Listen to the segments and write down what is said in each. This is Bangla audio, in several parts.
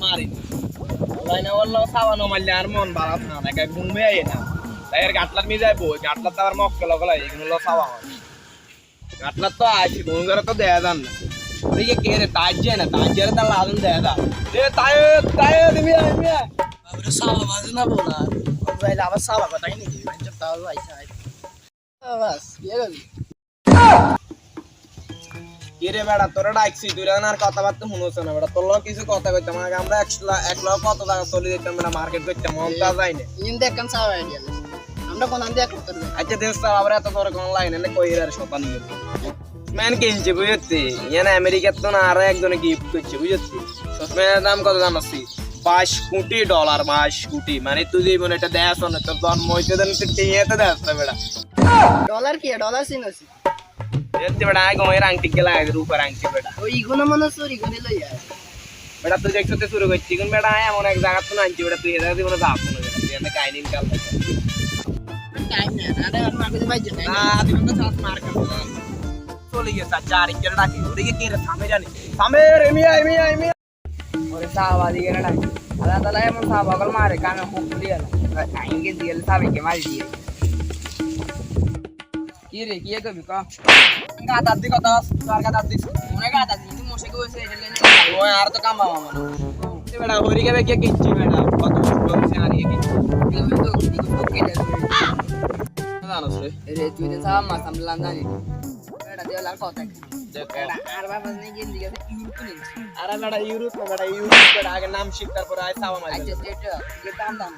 মারি লাইনে বললো সাবানো মারলে আর মন ভালো না নাকি ঘুমে আই না তাই আর গাটলার নিয়ে যাইবো গাটলার তো আর মক্কেল গলা এগুলো হলো সাবা গাটলার তো আসি কোন করে তো দেয়া যান না ওদিকে কে রে তাজ যায় না তাজ যায় তার লাদন দেয়া দা এ তাই তাই দিবি আমি আবার সাবা বাজে না বলা মোবাইল আবার সাবা কথাই নি দিবি মানে তাও আইসা বাস ইয়ে গলি কিরে বেড়া তোরা ডাকছি তুই আর কথাবার্তা শুনোছ না বেড়া তোর কিছু কথা কইতাম আগে আমরা 1 লাখ কত টাকা চলে যেতাম বেড়া মার্কেট করতাম মনটা যায় না ইন দেখেন সাব আইডিয়া আমরা কোন আন দেখ করতে আচ্ছা দেশ তো আবার এত করে কোন লাইন এনে কই আর শতানি ম্যান কিনছে বুঝছি ইয়ানা আমেরিকার তো না আর একজনে গিফট করছে বুঝছি সসম্যানের দাম কত জানাচ্ছি 22 কোটি ডলার 22 কোটি মানে তুই জীবন এটা দেশ না তোর জন্ম হইতে দেন তুই টিয়াতে দেশ না বেড়া ডলার কি ডলার সিনছি এতে বেটা আগে ওই আংটি গেলা এর উপর আংটি বেটা ওই ইগুনা মনে চুরি করে লই আয় বেটা তুই দেখছতে শুরু করছিস কোন বেটা এমন এক জায়গা তো আনছি বেটা তুই এদা দিবনা দাপ না তুই এনে কাহিনী কাল টাইম না আরে আর মার্কেটে বাইজ না দিবেন তো সাত মার্কেট চলে গেছে চার ইঞ্চের ডাকি ওদিকে কে রে থামে জানি থামে রে মিয়া ওরে সাহাবাদি গেরা ডাকি আল্লাহ তাআলা এমন সাহাবাগল মারে কানে মুখ দিয়ে না আইনকে দিয়ে সাহাবিকে মারি দিয়ে কি রে কি কবি ক গাদার দি কথা আর গাদার দি মনে গাদার দি তুমি মোশে কইছে এলে ওই আর তো কাম বাবা মানে এ বেটা হরি কে কে কিচ্ছি বেটা কত বলছে আর কি তুমি তো কি কেটে জানোস রে তুই তো সাম মা সামলান জানি বেটা দেওয়ার কথা দেখ বেটা আর বাবা নেই গেল দিকে ইউরোপ নিয়ে আরে বেটা ইউরোপ না বেটা ইউরোপ বেটা আগে নাম শিখ তারপর আই সাবা মাই আচ্ছা এটা কি দাম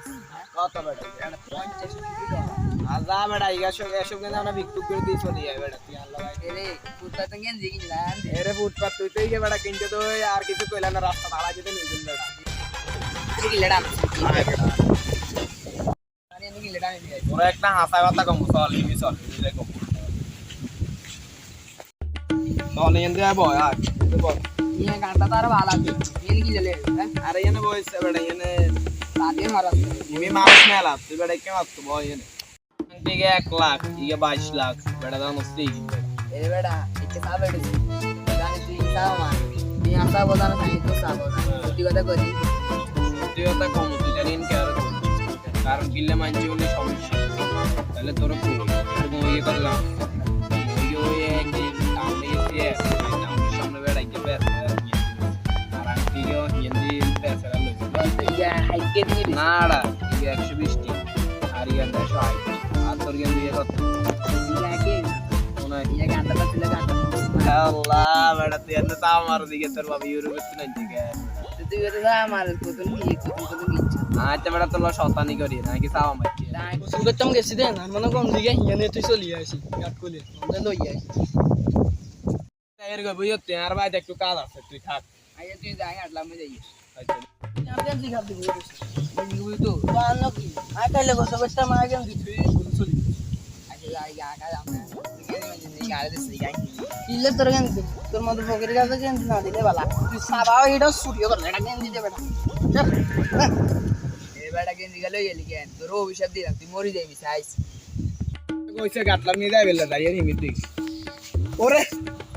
কত বেটা 50 কোটি আজা বেটা এসব কেন আমরা বিক্রি করে দিয়ে চলে যাই বেটা তুই আল্লাহ ভাই রে ফুটপাত থেকে কিনলাম এরে ফুটপাত তুই তো এই বেটা কিনতে তো আর কিছু কইলা না রাস্তা ভাড়া যেতে নিয়ে গেল বেটা কি লেডাম আরে এনে কি লেডাম নিয়ে ওরা একটা হাসা কথা কম চল লিমি চল দেখো নলে এনে বয় আর বল ये गाता तार वाला भी ये की जले अरे ये ने बॉयस बेटा ये ने साथी मारा ये मारस में आला तू बेटा क्या बात बॉय ये ठीक है 1 लाख ये 22 लाख बेटा दाम मस्ती ए बेटा इतने साल बेटे जाने तू इंसान मान ये आता बोला ना सही तो साल बोला ती কথা করি ती কথা কম তুই জানি কি আর কারণ কিল্লে মানছি বলে সমস্যা তাহলে তোর খুব এরকম ইয়ে করলাম ওই একদিন টাউনে গিয়ে সামনে বেড়াই কে বের আর আজকে হিন্দি পেছারা লই ইয়া হাইকে দিই নাড়া ইয়া 120 টি আর ইয়া 100 আর তোর গেম দিয়ে কত ইয়া কে কোনা ইয়া গানটা তো ছিল গানটা আল্লাহ বেড়া তুই এত তা মার দিকে তোর বাবা ইউরোপে তুই নাই দিকে তুই এত তা মার কত নি কত নি আচ্ছা বেড়া তোর শতানি করি নাকি সাওয়া মারছি গোসল করতাম গেছি দেন আর মনে কোন দিকে হিয়ানে তুই চলি আসি কাট কইলে আমরা লই যাই এর গো বুঝতে আর ভাই একটু কাজ আছে তুই থাক আইয়া তুই যাই আটলাম যাই আচ্ছা আমি আমি দিঘা দিব বুঝি তো জানো কি আই কাইলে গোসল করতাম আগে তুই চলি আচ্ছা যাই আগা আমরা গাড়ি দিছি গাই ইলে তোর গান তোর মত ফকিরের কাছে কেন না দিলে বালা তুই সাবাও এটা ছুটিও কর এটা কেন দিতে বেটা এ বেটা কেন দিগা লই এলি কেন তোর অভিশাপ দিলাম তুই মরি যাইবি সাইজ কইছে গাটলাম নিয়ে যাই বেলা যাই হিমিত দিস ওরে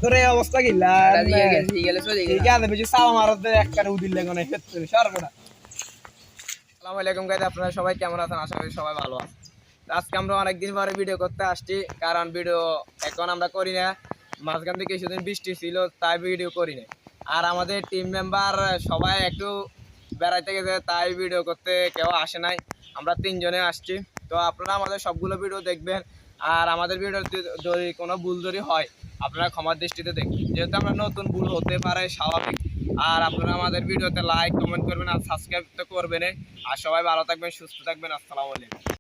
তোরে অবস্থা গিলা দিয়ে গেলে চলে গেল কি আছে বুঝি সাবা মারতে একবারে উদিলে গনে হেতছে সরবড়া আসসালামু আলাইকুম গাইস আপনারা সবাই কেমন আছেন আশা করি সবাই ভালো আছেন আজকে আমরা অনেক দিন পরে ভিডিও করতে আসছি কারণ ভিডিও এখন আমরা করি না মাঝখান থেকে কিছুদিন বৃষ্টি ছিল তাই ভিডিও করি না আর আমাদের টিম মেম্বার সবাই একটু বেড়াইতে গেছে তাই ভিডিও করতে কেউ আসে নাই আমরা তিনজনে আসছি তো আপনারা আমাদের সবগুলো ভিডিও দেখবেন আর আমাদের ভিডিও যদি কোনো ভুল যদি হয় আপনারা ক্ষমার দৃষ্টিতে দেখবেন যেহেতু আমরা নতুন ভুল হতে পারে স্বাভাবিক আর আপনারা আমাদের ভিডিওতে লাইক কমেন্ট করবেন আর সাবস্ক্রাইব তো করবেন আর সবাই ভালো থাকবেন সুস্থ থাকবেন আসসালামু আলাইকুম।